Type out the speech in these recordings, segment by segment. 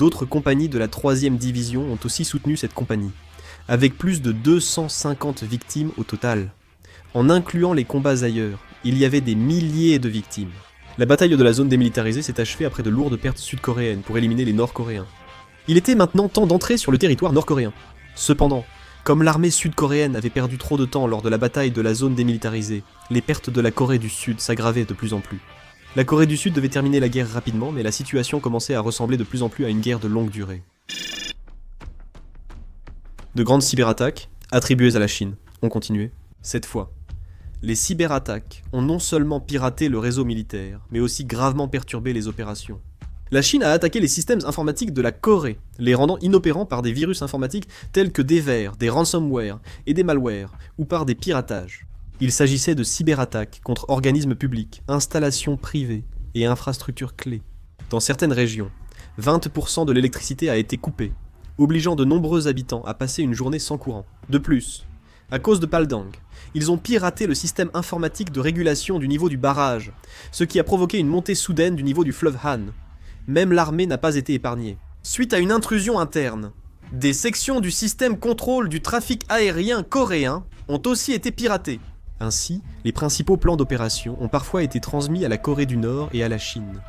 D'autres compagnies de la 3e division ont aussi soutenu cette compagnie, avec plus de 250 victimes au total. En incluant les combats ailleurs, il y avait des milliers de victimes. La bataille de la zone démilitarisée s'est achevée après de lourdes pertes sud-coréennes pour éliminer les Nord-Coréens. Il était maintenant temps d'entrer sur le territoire nord-coréen. Cependant, comme l'armée sud-coréenne avait perdu trop de temps lors de la bataille de la zone démilitarisée, les pertes de la Corée du Sud s'aggravaient de plus en plus. La Corée du Sud devait terminer la guerre rapidement, mais la situation commençait à ressembler de plus en plus à une guerre de longue durée. De grandes cyberattaques, attribuées à la Chine, ont continué. Cette fois, les cyberattaques ont non seulement piraté le réseau militaire, mais aussi gravement perturbé les opérations. La Chine a attaqué les systèmes informatiques de la Corée, les rendant inopérants par des virus informatiques tels que des vers, des ransomware et des malwares, ou par des piratages. Il s'agissait de cyberattaques contre organismes publics, installations privées et infrastructures clés. Dans certaines régions, 20% de l'électricité a été coupée, obligeant de nombreux habitants à passer une journée sans courant. De plus, à cause de Paldang, ils ont piraté le système informatique de régulation du niveau du barrage, ce qui a provoqué une montée soudaine du niveau du fleuve Han. Même l'armée n'a pas été épargnée. Suite à une intrusion interne, des sections du système contrôle du trafic aérien coréen ont aussi été piratées. Ainsi, les principaux plans d'opération ont parfois été transmis à la Corée du Nord et à la Chine.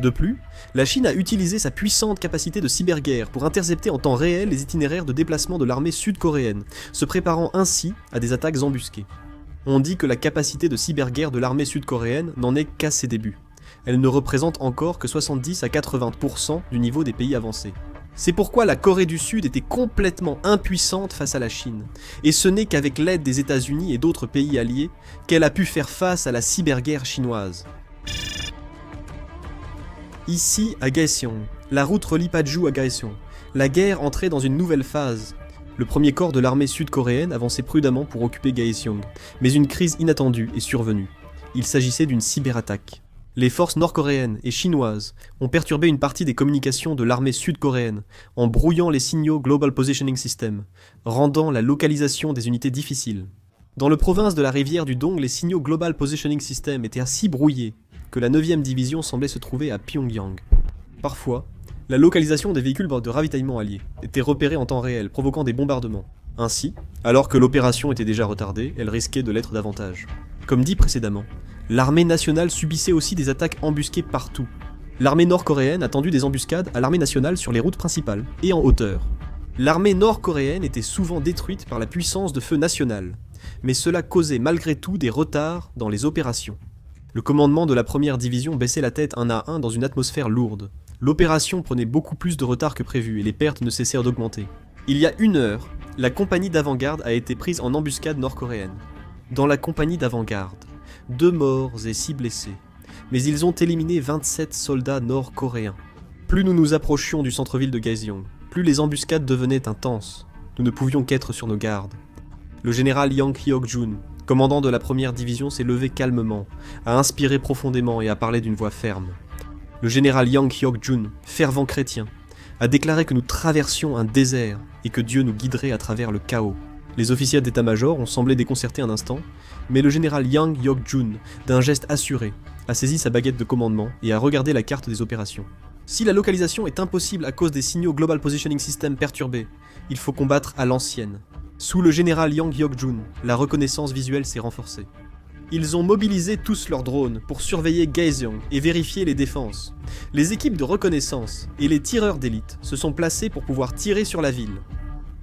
De plus, la Chine a utilisé sa puissante capacité de cyberguerre pour intercepter en temps réel les itinéraires de déplacement de l'armée sud-coréenne, se préparant ainsi à des attaques embusquées. On dit que la capacité de cyberguerre de l'armée sud-coréenne n'en est qu'à ses débuts. Elle ne représente encore que 70 à 80% du niveau des pays avancés. C'est pourquoi la Corée du Sud était complètement impuissante face à la Chine, et ce n'est qu'avec l'aide des États-Unis et d'autres pays alliés qu'elle a pu faire face à la cyberguerre chinoise. Ici, à Kaesyeong, la route relie Paju à Kaesyeong. La guerre entrait dans une nouvelle phase. Le premier corps de l'armée sud-coréenne avançait prudemment pour occuper Kaesyeong, mais une crise inattendue est survenue. Il s'agissait d'une cyberattaque. Les forces nord-coréennes et chinoises ont perturbé une partie des communications de l'armée sud-coréenne en brouillant les signaux Global Positioning System, rendant la localisation des unités difficile. Dans le province de la rivière du Dong, les signaux Global Positioning System étaient si brouillés que la 9e division semblait se trouver à Pyongyang. Parfois, la localisation des véhicules de ravitaillement alliés était repérée en temps réel, provoquant des bombardements. Ainsi, alors que l'opération était déjà retardée, elle risquait de l'être davantage. Comme dit précédemment, l'armée nationale subissait aussi des attaques embusquées partout. L'armée nord-coréenne a tendu des embuscades à l'armée nationale sur les routes principales et en hauteur. L'armée nord-coréenne était souvent détruite par la puissance de feu nationale, mais cela causait malgré tout des retards dans les opérations. Le commandement de la 1re division baissait la tête un à un dans une atmosphère lourde. L'opération prenait beaucoup plus de retard que prévu et les pertes ne cessèrent d'augmenter. Il y a 1 heure, la compagnie d'avant-garde a été prise en embuscade nord-coréenne. Dans la compagnie d'avant-garde, 2 morts et 6 blessés, mais ils ont éliminé 27 soldats nord-coréens. Plus nous nous approchions du centre-ville de Kaesyeong, plus les embuscades devenaient intenses. Nous ne pouvions qu'être sur nos gardes. Le général Yang Hyok-jun, commandant de la 1re division, s'est levé calmement, a inspiré profondément et a parlé d'une voix ferme. Le général Yang Hyok-jun, fervent chrétien, a déclaré que nous traversions un désert et que Dieu nous guiderait à travers le chaos. Les officiers d'état-major ont semblé déconcertés un instant, mais le général Yang Hyok-jun, d'un geste assuré, a saisi sa baguette de commandement et a regardé la carte des opérations. Si la localisation est impossible à cause des signaux Global Positioning System perturbés, il faut combattre à l'ancienne. Sous le général Yang Hyok-jun, la reconnaissance visuelle s'est renforcée. Ils ont mobilisé tous leurs drones pour surveiller Kaesyeong et vérifier les défenses. Les équipes de reconnaissance et les tireurs d'élite se sont placés pour pouvoir tirer sur la ville.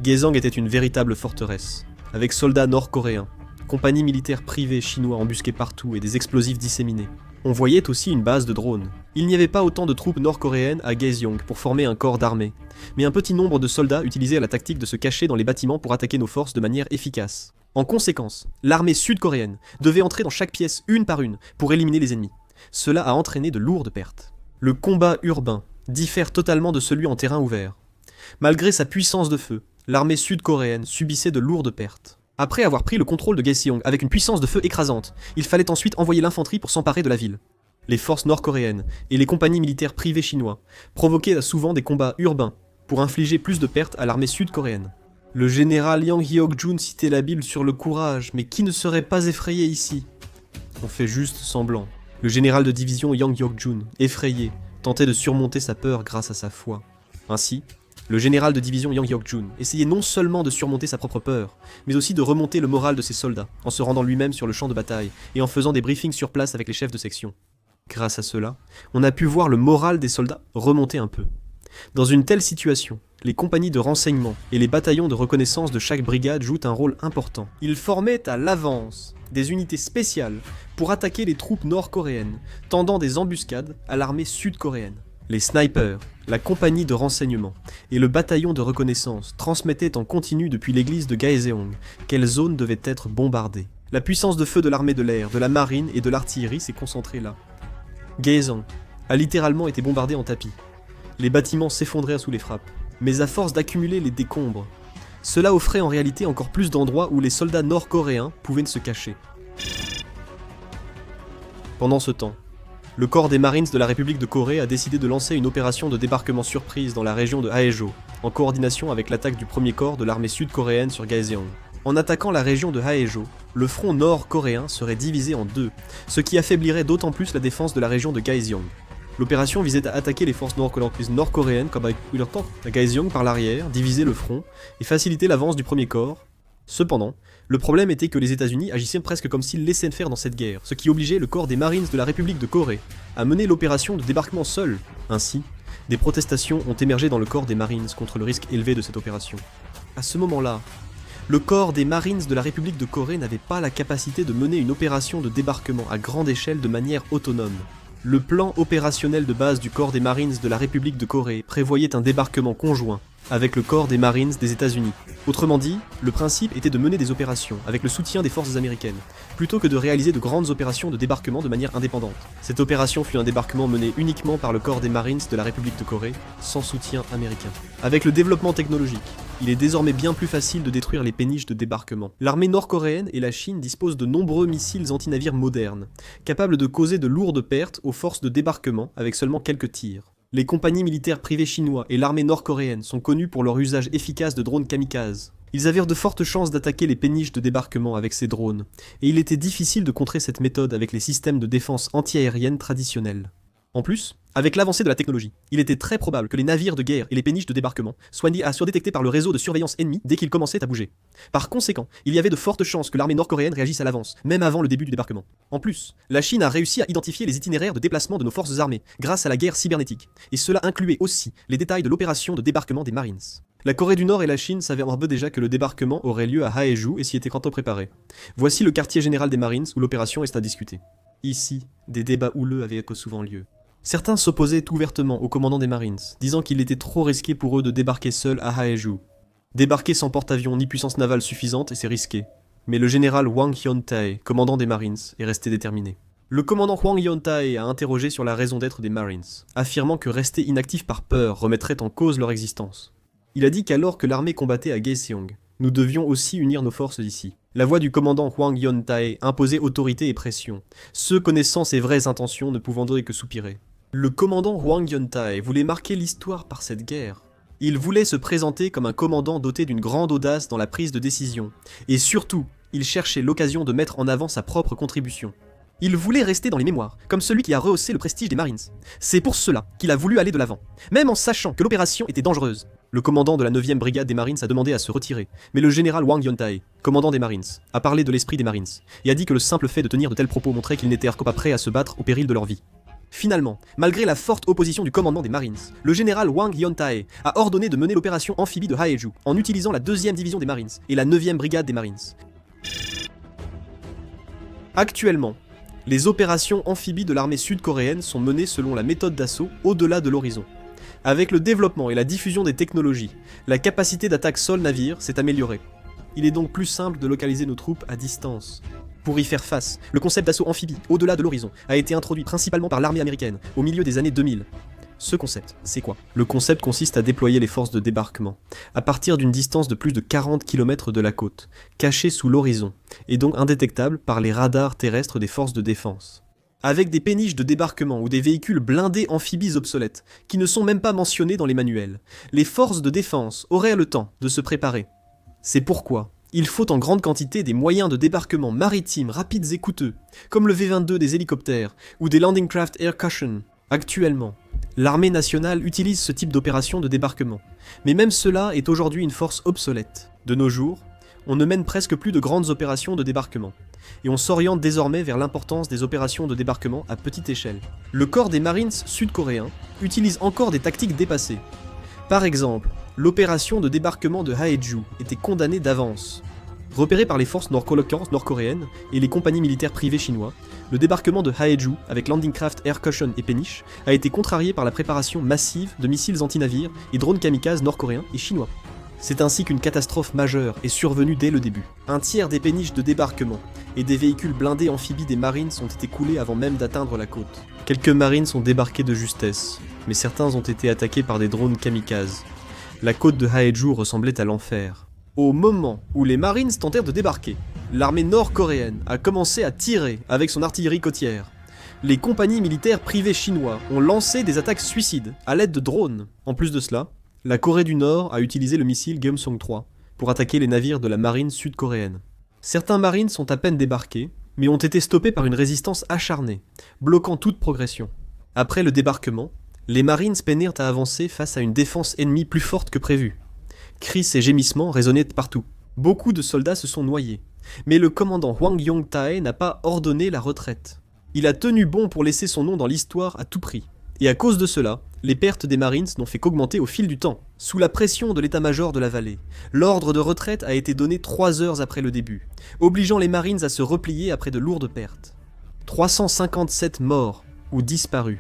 Kaesyeong était une véritable forteresse, avec soldats nord-coréens, compagnies militaires privées chinois embusquées partout et des explosifs disséminés. On voyait aussi une base de drones. Il n'y avait pas autant de troupes nord-coréennes à Kaesyeong pour former un corps d'armée, mais un petit nombre de soldats utilisaient la tactique de se cacher dans les bâtiments pour attaquer nos forces de manière efficace. En conséquence, l'armée sud-coréenne devait entrer dans chaque pièce une par une pour éliminer les ennemis. Cela a entraîné de lourdes pertes. Le combat urbain diffère totalement de celui en terrain ouvert. Malgré sa puissance de feu, l'armée sud-coréenne subissait de lourdes pertes. Après avoir pris le contrôle de Kaesyeong avec une puissance de feu écrasante, il fallait ensuite envoyer l'infanterie pour s'emparer de la ville. Les forces nord-coréennes et les compagnies militaires privées chinois provoquaient souvent des combats urbains pour infliger plus de pertes à l'armée sud-coréenne. Le général Yang Hyok-jun citait la Bible sur le courage, mais qui ne serait pas effrayé ici? On fait juste semblant. Le général de division Yang Hyok-jun, effrayé, tentait de surmonter sa peur grâce à sa foi. Ainsi, le général de division Yang Hyok-jun essayait non seulement de surmonter sa propre peur, mais aussi de remonter le moral de ses soldats, en se rendant lui-même sur le champ de bataille et en faisant des briefings sur place avec les chefs de section. Grâce à cela, on a pu voir le moral des soldats remonter un peu. Dans une telle situation, les compagnies de renseignement et les bataillons de reconnaissance de chaque brigade jouent un rôle important. Ils formaient à l'avance des unités spéciales pour attaquer les troupes nord-coréennes, tendant des embuscades à l'armée sud-coréenne. Les snipers, la compagnie de renseignement et le bataillon de reconnaissance transmettaient en continu depuis l'église de Gaeseong quelle zone devait être bombardée. La puissance de feu de l'armée de l'air, de la marine et de l'artillerie s'est concentrée là. Gaeseong a littéralement été bombardée en tapis. Les bâtiments s'effondrèrent sous les frappes, mais à force d'accumuler les décombres, cela offrait en réalité encore plus d'endroits où les soldats nord-coréens pouvaient se cacher. Pendant ce temps, le corps des Marines de la République de Corée a décidé de lancer une opération de débarquement surprise dans la région de Haejo, en coordination avec l'attaque du premier corps de l'armée sud-coréenne sur Gaeseong. En attaquant la région de Haejo, le front nord-coréen serait divisé en deux, ce qui affaiblirait d'autant plus la défense de la région de Gaeseong. L'opération visait à attaquer les forces nord-coréennes comme avec à Gaeseong par l'arrière, diviser le front et faciliter l'avance du premier corps. Cependant, le problème était que les États-Unis agissaient presque comme s'ils laissaient faire dans cette guerre, ce qui obligeait le corps des Marines de la République de Corée à mener l'opération de débarquement seul. Ainsi, des protestations ont émergé dans le corps des Marines contre le risque élevé de cette opération. À ce moment-là, le corps des Marines de la République de Corée n'avait pas la capacité de mener une opération de débarquement à grande échelle de manière autonome. Le plan opérationnel de base du corps des Marines de la République de Corée prévoyait un débarquement conjoint avec le corps des Marines des États-Unis. Autrement dit, le principe était de mener des opérations avec le soutien des forces américaines, plutôt que de réaliser de grandes opérations de débarquement de manière indépendante. Cette opération fut un débarquement mené uniquement par le corps des Marines de la République de Corée, sans soutien américain. Avec le développement technologique, il est désormais bien plus facile de détruire les péniches de débarquement. L'armée nord-coréenne et la Chine disposent de nombreux missiles antinavires modernes, capables de causer de lourdes pertes aux forces de débarquement avec seulement quelques tirs. Les compagnies militaires privées chinois et l'armée nord-coréenne sont connus pour leur usage efficace de drones kamikazes. Ils avaient de fortes chances d'attaquer les péniches de débarquement avec ces drones, et il était difficile de contrer cette méthode avec les systèmes de défense anti-aérienne traditionnels. En plus, avec l'avancée de la technologie, il était très probable que les navires de guerre et les péniches de débarquement soient surdétectés par le réseau de surveillance ennemi dès qu'ils commençaient à bouger. Par conséquent, il y avait de fortes chances que l'armée nord-coréenne réagisse à l'avance, même avant le début du débarquement. En plus, la Chine a réussi à identifier les itinéraires de déplacement de nos forces armées grâce à la guerre cybernétique, et cela incluait aussi les détails de l'opération de débarquement des Marines. La Corée du Nord et la Chine savaient un peu déjà que le débarquement aurait lieu à Haeju et s'y étaient quant préparés. Voici le quartier général des Marines où l'opération est à discuter. Ici, des débats houleux avaient souvent lieu. Certains s'opposaient ouvertement au commandant des Marines, disant qu'il était trop risqué pour eux de débarquer seuls à Haeju. Débarquer sans porte-avions ni puissance navale suffisante, c'est risqué. Mais le général Hwang Hyun-tae, commandant des Marines, est resté déterminé. Le commandant Hwang Hyun-tae a interrogé sur la raison d'être des Marines, affirmant que rester inactifs par peur remettrait en cause leur existence. Il a dit qu'alors que l'armée combattait à Gaeseong, nous devions aussi unir nos forces ici. La voix du commandant Hwang Hyun-tae imposait autorité et pression, ceux connaissant ses vraies intentions ne pouvant donner que soupirer. Le commandant Hwang Hyun-tae voulait marquer l'histoire par cette guerre. Il voulait se présenter comme un commandant doté d'une grande audace dans la prise de décision, et surtout, il cherchait l'occasion de mettre en avant sa propre contribution. Il voulait rester dans les mémoires, comme celui qui a rehaussé le prestige des Marines. C'est pour cela qu'il a voulu aller de l'avant, même en sachant que l'opération était dangereuse. Le commandant de la 9e brigade des Marines a demandé à se retirer, mais le général Hwang Hyun-tae, commandant des Marines, a parlé de l'esprit des Marines, et a dit que le simple fait de tenir de tels propos montrait qu'ils n'étaient pas prêts à se battre au péril de leur vie. Finalement, malgré la forte opposition du commandement des Marines, le général Hwang Hyun-tae a ordonné de mener l'opération amphibie de Haeju en utilisant la 2e division des Marines et la 9e brigade des Marines. Actuellement, les opérations amphibies de l'armée sud-coréenne sont menées selon la méthode d'assaut au-delà de l'horizon. Avec le développement et la diffusion des technologies, la capacité d'attaque sol-navire s'est améliorée. Il est donc plus simple de localiser nos troupes à distance. Pour y faire face, le concept d'assaut amphibie au-delà de l'horizon a été introduit principalement par l'armée américaine au milieu des années 2000. Ce concept, c'est quoi? Le concept consiste à déployer les forces de débarquement à partir d'une distance de plus de 40 km de la côte, cachées sous l'horizon, et donc indétectables par les radars terrestres des forces de défense. Avec des péniches de débarquement ou des véhicules blindés amphibies obsolètes, qui ne sont même pas mentionnés dans les manuels, les forces de défense auraient le temps de se préparer. C'est pourquoi il faut en grande quantité des moyens de débarquement maritimes rapides et coûteux, comme le V-22 des hélicoptères ou des Landing Craft Air Cushion. Actuellement, L'armée nationale utilise ce type d'opération de débarquement, mais même cela est aujourd'hui une force obsolète. De nos jours, on ne mène presque plus de grandes opérations de débarquement, et on s'oriente désormais vers l'importance des opérations de débarquement à petite échelle. Le corps des Marines sud-coréens utilise encore des tactiques dépassées. Par exemple, l'opération de débarquement de Haeju était condamnée d'avance. Repéré par les forces nord-coréennes et les compagnies militaires privées chinois, le débarquement de Haeju, avec Landing Craft Air Caution et péniches, a été contrarié par la préparation massive de missiles anti-navires et drones kamikazes nord-coréens et chinois. C'est ainsi qu'une catastrophe majeure est survenue dès le début. Un tiers des péniches de débarquement et des véhicules blindés amphibies des Marines ont été coulés avant même d'atteindre la côte. Quelques Marines sont débarqués de justesse, mais certains ont été attaqués par des drones kamikazes. La côte de Haeju ressemblait à l'enfer. Au moment où les Marines tentèrent de débarquer, l'armée nord-coréenne a commencé à tirer avec son artillerie côtière. Les compagnies militaires privées chinois ont lancé des attaques suicides à l'aide de drones. En plus de cela, la Corée du Nord a utilisé le missile Gyeomsong-3 pour attaquer les navires de la marine sud-coréenne. Certains marines sont à peine débarqués, mais ont été stoppés par une résistance acharnée, bloquant toute progression. Après le débarquement, les marines peinèrent à avancer face à une défense ennemie plus forte que prévu. Cris et gémissements résonnaient partout. Beaucoup de soldats se sont noyés, mais le commandant Hwang Yong-tae n'a pas ordonné la retraite. Il a tenu bon pour laisser son nom dans l'histoire à tout prix. Et à cause de cela, les pertes des Marines n'ont fait qu'augmenter au fil du temps. Sous la pression de l'état-major de la vallée, l'ordre de retraite a été donné 3 heures après le début, obligeant les Marines à se replier après de lourdes pertes. 357 morts ou disparus,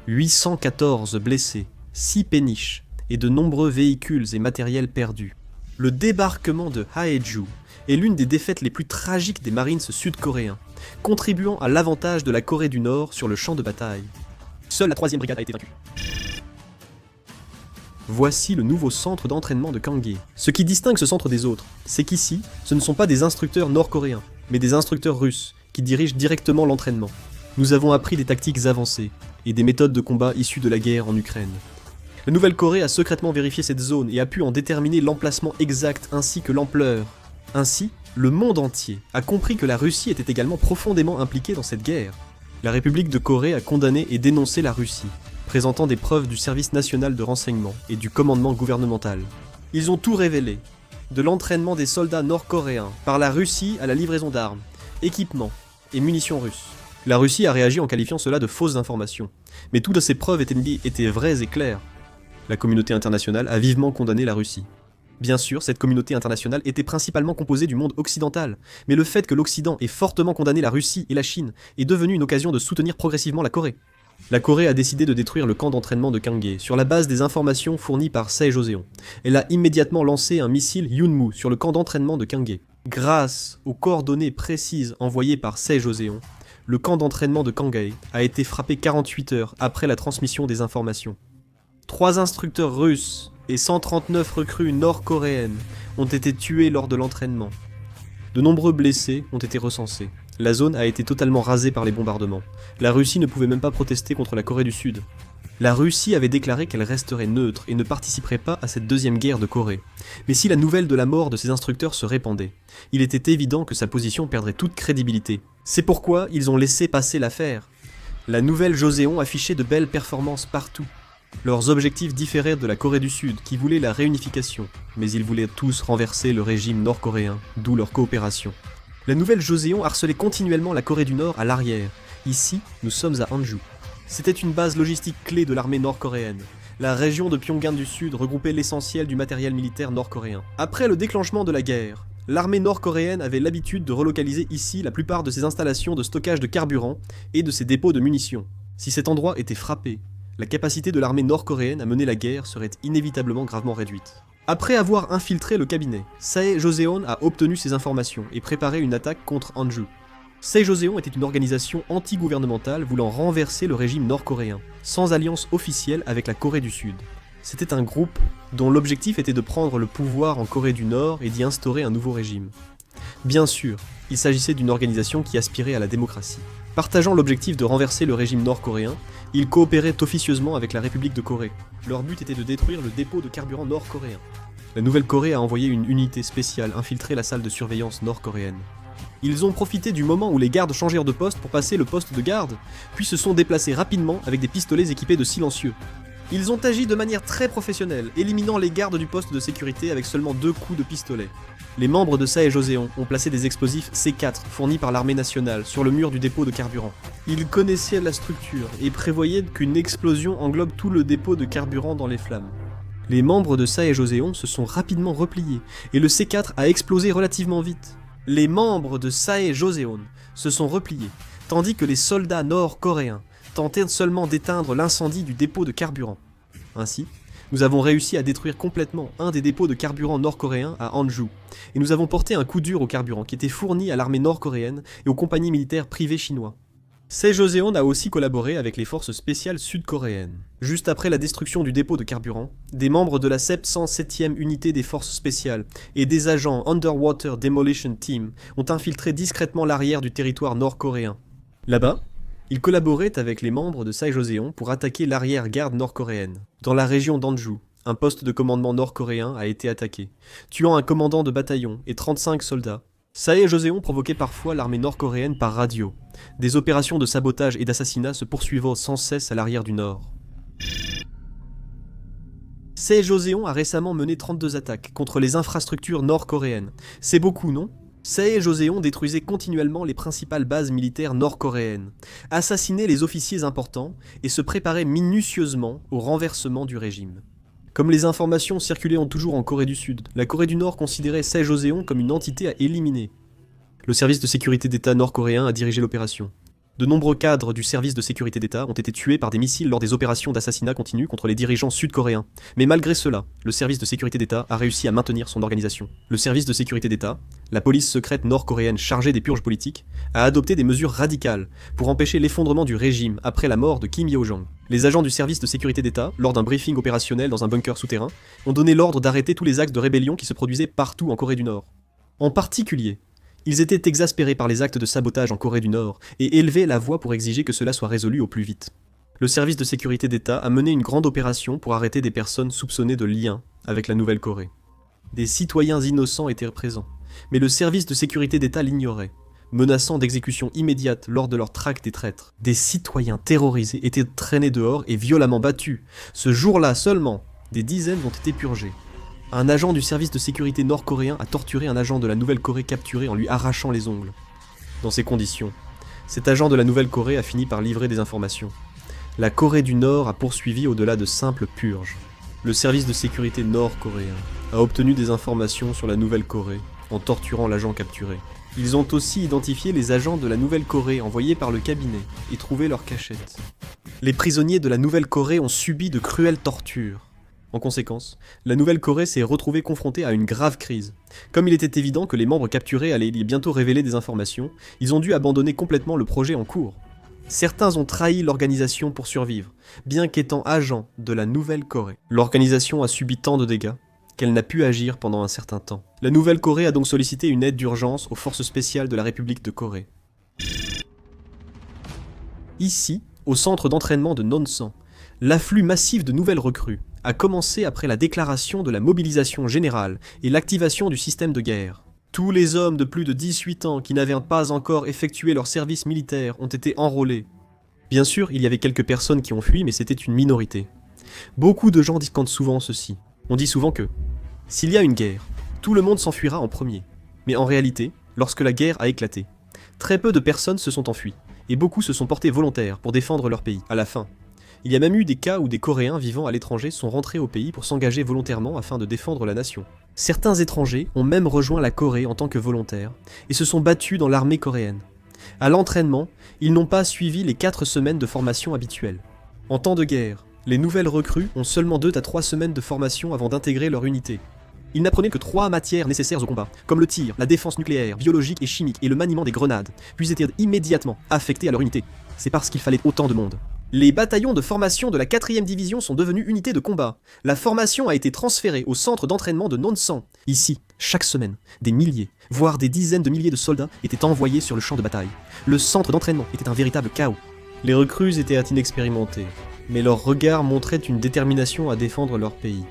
814 blessés, 6 péniches et de nombreux véhicules et matériels perdus. Le débarquement de Haeju est l'une des défaites les plus tragiques des Marines sud-coréens, contribuant à l'avantage de la Corée du Nord sur le champ de bataille. Seule la 3e brigade a été vaincue. Voici le nouveau centre d'entraînement de Kanghae. Ce qui distingue ce centre des autres, c'est qu'ici, ce ne sont pas des instructeurs nord-coréens, mais des instructeurs russes, qui dirigent directement l'entraînement. Nous avons appris des tactiques avancées, et des méthodes de combat issues de la guerre en Ukraine. La Nouvelle-Corée a secrètement vérifié cette zone et a pu en déterminer l'emplacement exact ainsi que l'ampleur. Ainsi, le monde entier a compris que la Russie était également profondément impliquée dans cette guerre. La République de Corée a condamné et dénoncé la Russie, présentant des preuves du service national de renseignement et du commandement gouvernemental. Ils ont tout révélé, de l'entraînement des soldats nord-coréens par la Russie à la livraison d'armes, équipements et munitions russes. La Russie a réagi en qualifiant cela de fausses informations, mais toutes ces preuves étaient vraies et claires. La communauté internationale a vivement condamné la Russie. Bien sûr, cette communauté internationale était principalement composée du monde occidental, mais le fait que l'Occident ait fortement condamné la Russie et la Chine est devenu une occasion de soutenir progressivement la Corée. La Corée a décidé de détruire le camp d'entraînement de Kanghae sur la base des informations fournies par Sae-Joseon. Elle a immédiatement lancé un missile Yunmu sur le camp d'entraînement de Kanghae. Grâce aux coordonnées précises envoyées par Sae-Joseon, le camp d'entraînement de Kanghae a été frappé 48 heures après la transmission des informations. 3 instructeurs russes et 139 recrues nord-coréennes ont été tués lors de l'entraînement. De nombreux blessés ont été recensés. La zone a été totalement rasée par les bombardements. La Russie ne pouvait même pas protester contre la Corée du Sud. La Russie avait déclaré qu'elle resterait neutre et ne participerait pas à cette deuxième guerre de Corée. Mais si la nouvelle de la mort de ses instructeurs se répandait, il était évident que sa position perdrait toute crédibilité. C'est pourquoi ils ont laissé passer l'affaire. La nouvelle Joseon affichait de belles performances partout. Leurs objectifs différaient de la Corée du Sud, qui voulait la réunification, mais ils voulaient tous renverser le régime nord-coréen, d'où leur coopération. La nouvelle Joseon harcelait continuellement la Corée du Nord à l'arrière. Ici, nous sommes à Hanju. C'était une base logistique clé de l'armée nord-coréenne. La région de Pyongyang du Sud regroupait l'essentiel du matériel militaire nord-coréen. Après le déclenchement de la guerre, l'armée nord-coréenne avait l'habitude de relocaliser ici la plupart de ses installations de stockage de carburant et de ses dépôts de munitions. Si cet endroit était frappé, la capacité de l'armée nord-coréenne à mener la guerre serait inévitablement gravement réduite. Après avoir infiltré le cabinet, Sae-Joseon a obtenu ces informations et préparé une attaque contre Hanju. Sae-Joseon était une organisation anti-gouvernementale voulant renverser le régime nord-coréen, sans alliance officielle avec la Corée du Sud. C'était un groupe dont l'objectif était de prendre le pouvoir en Corée du Nord et d'y instaurer un nouveau régime. Bien sûr, il s'agissait d'une organisation qui aspirait à la démocratie. Partageant l'objectif de renverser le régime nord-coréen, ils coopéraient officieusement avec la République de Corée. Leur but était de détruire le dépôt de carburant nord-coréen. La Nouvelle-Corée a envoyé une unité spéciale infiltrer la salle de surveillance nord-coréenne. Ils ont profité du moment où les gardes changèrent de poste pour passer le poste de garde, puis se sont déplacés rapidement avec des pistolets équipés de silencieux. Ils ont agi de manière très professionnelle, éliminant les gardes du poste de sécurité avec seulement 2 coups de pistolet. Les membres de Sae Joseon ont placé des explosifs C4 fournis par l'armée nationale sur le mur du dépôt de carburant. Ils connaissaient la structure et prévoyaient qu'une explosion englobe tout le dépôt de carburant dans les flammes. Les membres de Sae Joseon se sont rapidement repliés et le C4 a explosé relativement vite. Les membres de Sae Joseon se sont repliés, tandis que les soldats nord-coréens tentaient seulement d'éteindre l'incendie du dépôt de carburant. Ainsi, nous avons réussi à détruire complètement un des dépôts de carburant nord-coréens à Hanju, et nous avons porté un coup dur au carburant qui était fourni à l'armée nord-coréenne et aux compagnies militaires privées chinoises. Sae Joseon a aussi collaboré avec les forces spéciales sud-coréennes. Juste après la destruction du dépôt de carburant, des membres de la 707e unité des forces spéciales et des agents Underwater Demolition Team ont infiltré discrètement l'arrière du territoire nord-coréen. Là-bas, ils collaboraient avec les membres de Sae Joseon pour attaquer l'arrière-garde nord-coréenne. Dans la région d'Hanju, un poste de commandement nord-coréen a été attaqué, tuant un commandant de bataillon et 35 soldats. Sae Joseon provoquait parfois l'armée nord-coréenne par radio. Des opérations de sabotage et d'assassinat se poursuivaient sans cesse à l'arrière du nord. Sae Joseon a récemment mené 32 attaques contre les infrastructures nord-coréennes. C'est beaucoup, non ? Sae Joseon détruisait continuellement les principales bases militaires nord-coréennes, assassinait les officiers importants et se préparait minutieusement au renversement du régime. Comme les informations circulaient toujours en Corée du Sud, la Corée du Nord considérait Sae Joseon comme une entité à éliminer. Le service de sécurité d'État nord-coréen a dirigé l'opération. De nombreux cadres du service de sécurité d'État ont été tués par des missiles lors des opérations d'assassinat continu contre les dirigeants sud-coréens. Mais malgré cela, le service de sécurité d'État a réussi à maintenir son organisation. Le service de sécurité d'État, la police secrète nord-coréenne chargée des purges politiques, a adopté des mesures radicales pour empêcher l'effondrement du régime après la mort de Kim Yo-jong. Les agents du service de sécurité d'État, lors d'un briefing opérationnel dans un bunker souterrain, ont donné l'ordre d'arrêter tous les actes de rébellion qui se produisaient partout en Corée du Nord. En particulier, ils étaient exaspérés par les actes de sabotage en Corée du Nord et élevaient la voix pour exiger que cela soit résolu au plus vite. Le service de sécurité d'État a mené une grande opération pour arrêter des personnes soupçonnées de lien avec la Nouvelle-Corée. Des citoyens innocents étaient présents, mais le service de sécurité d'État l'ignorait, menaçant d'exécution immédiate lors de leur traque des traîtres. Des citoyens terrorisés étaient traînés dehors et violemment battus. Ce jour-là seulement, des dizaines ont été purgés. Un agent du service de sécurité nord-coréen a torturé un agent de la Nouvelle-Corée capturé en lui arrachant les ongles. Dans ces conditions, cet agent de la Nouvelle-Corée a fini par livrer des informations. La Corée du Nord a poursuivi au-delà de simples purges. Le service de sécurité nord-coréen a obtenu des informations sur la Nouvelle-Corée en torturant l'agent capturé. Ils ont aussi identifié les agents de la Nouvelle-Corée envoyés par le cabinet et trouvé leur cachette. Les prisonniers de la Nouvelle-Corée ont subi de cruelles tortures. En conséquence, la Nouvelle-Corée s'est retrouvée confrontée à une grave crise. Comme il était évident que les membres capturés allaient bientôt révéler des informations, ils ont dû abandonner complètement le projet en cours. Certains ont trahi l'organisation pour survivre, bien qu'étant agents de la Nouvelle-Corée. L'organisation a subi tant de dégâts qu'elle n'a pu agir pendant un certain temps. La Nouvelle-Corée a donc sollicité une aide d'urgence aux forces spéciales de la République de Corée. Ici, au centre d'entraînement de Nonsan, l'afflux massif de nouvelles recrues a commencé après la déclaration de la mobilisation générale et l'activation du système de guerre. Tous les hommes de plus de 18 ans qui n'avaient pas encore effectué leur service militaire ont été enrôlés. Bien sûr, il y avait quelques personnes qui ont fui, mais c'était une minorité. Beaucoup de gens disent souvent ceci. On dit souvent que, s'il y a une guerre, tout le monde s'enfuira en premier. Mais en réalité, lorsque la guerre a éclaté, très peu de personnes se sont enfuies, et beaucoup se sont portés volontaires pour défendre leur pays. À la fin, il y a même eu des cas où des Coréens vivant à l'étranger sont rentrés au pays pour s'engager volontairement afin de défendre la nation. Certains étrangers ont même rejoint la Corée en tant que volontaires et se sont battus dans l'armée coréenne. À l'entraînement, ils n'ont pas suivi les 4 semaines de formation habituelles. En temps de guerre, les nouvelles recrues ont seulement 2 à 3 semaines de formation avant d'intégrer leur unité. Ils n'apprenaient que 3 matières nécessaires au combat, comme le tir, la défense nucléaire, biologique et chimique et le maniement des grenades, puis étaient immédiatement affectés à leur unité. C'est parce qu'il fallait autant de monde. Les bataillons de formation de la 4e division sont devenus unités de combat. La formation a été transférée au centre d'entraînement de Nonsan. Ici, chaque semaine, des milliers, voire des dizaines de milliers de soldats étaient envoyés sur le champ de bataille. Le centre d'entraînement était un véritable chaos. Les recrues étaient inexpérimentés, mais leur regard montrait une détermination à défendre leur pays.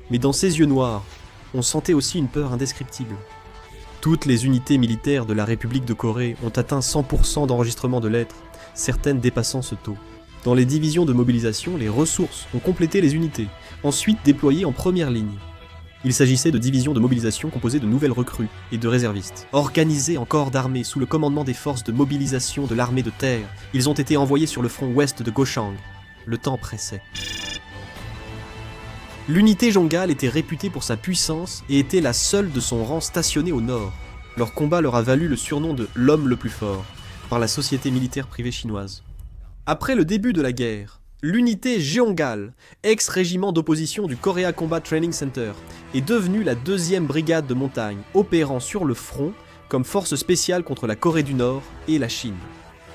Mais dans ces yeux noirs, on sentait aussi une peur indescriptible. Toutes les unités militaires de la République de Corée ont atteint 100% d'enregistrement de lettres, certaines dépassant ce taux. Dans les divisions de mobilisation, les ressources ont complété les unités, ensuite déployées en première ligne. Il s'agissait de divisions de mobilisation composées de nouvelles recrues et de réservistes. Organisés en corps d'armée sous le commandement des forces de mobilisation de l'armée de terre, ils ont été envoyés sur le front ouest de Gochang. Le temps pressait. L'unité Jongal était réputée pour sa puissance et était la seule de son rang stationnée au nord. Leur combat leur a valu le surnom de « l'homme le plus fort » par la société militaire privée chinoise. Après le début de la guerre, l'unité Jeongal, ex-régiment d'opposition du Korea Combat Training Center, est devenue la 2e brigade de montagne, opérant sur le front comme force spéciale contre la Corée du Nord et la Chine.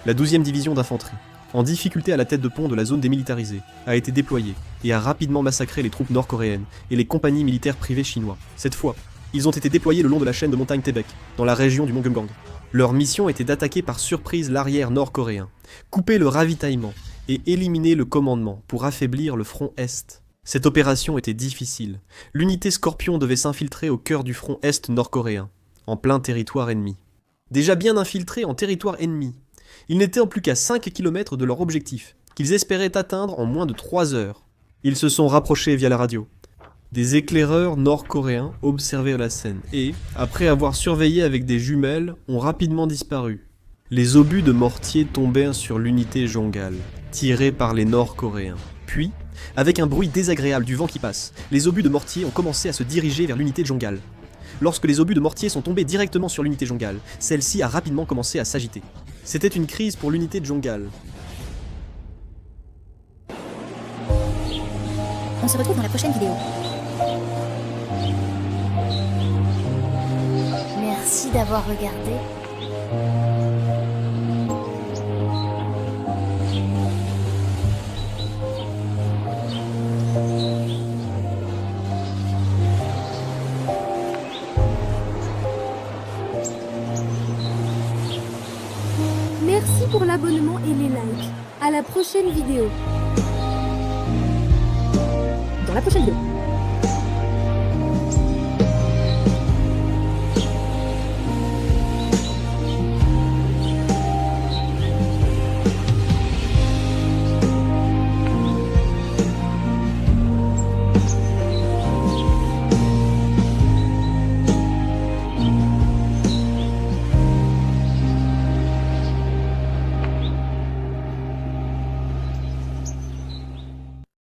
La 12e division d'infanterie, en difficulté à la tête de pont de la zone démilitarisée, a été déployée et a rapidement massacré les troupes nord-coréennes et les compagnies militaires privées chinois. Cette fois, ils ont été déployés le long de la chaîne de montagnes Taebaek, dans la région du mont Gyeonggang. Leur mission était d'attaquer par surprise l'arrière nord-coréen, couper le ravitaillement et éliminer le commandement pour affaiblir le front Est. Cette opération était difficile. L'unité Scorpion devait s'infiltrer au cœur du front Est nord-coréen, en plein territoire ennemi. Déjà bien infiltrés en territoire ennemi, ils n'étaient en plus qu'à 5 km de leur objectif, qu'ils espéraient atteindre en moins de 3 heures. Ils se sont rapprochés via la radio. Des éclaireurs nord-coréens observèrent la scène et, après avoir surveillé avec des jumelles, ont rapidement disparu. Les obus de mortier tombèrent sur l'unité Jongal, tirés par les nord-coréens. Puis, avec un bruit désagréable du vent qui passe, les obus de mortier ont commencé à se diriger vers l'unité Jongal. Lorsque les obus de mortier sont tombés directement sur l'unité Jongal, celle-ci a rapidement commencé à s'agiter. C'était une crise pour l'unité Jongal. On se retrouve dans la prochaine vidéo. Merci d'avoir regardé. Merci pour l'abonnement et les likes. À la prochaine vidéo. Dans la prochaine vidéo.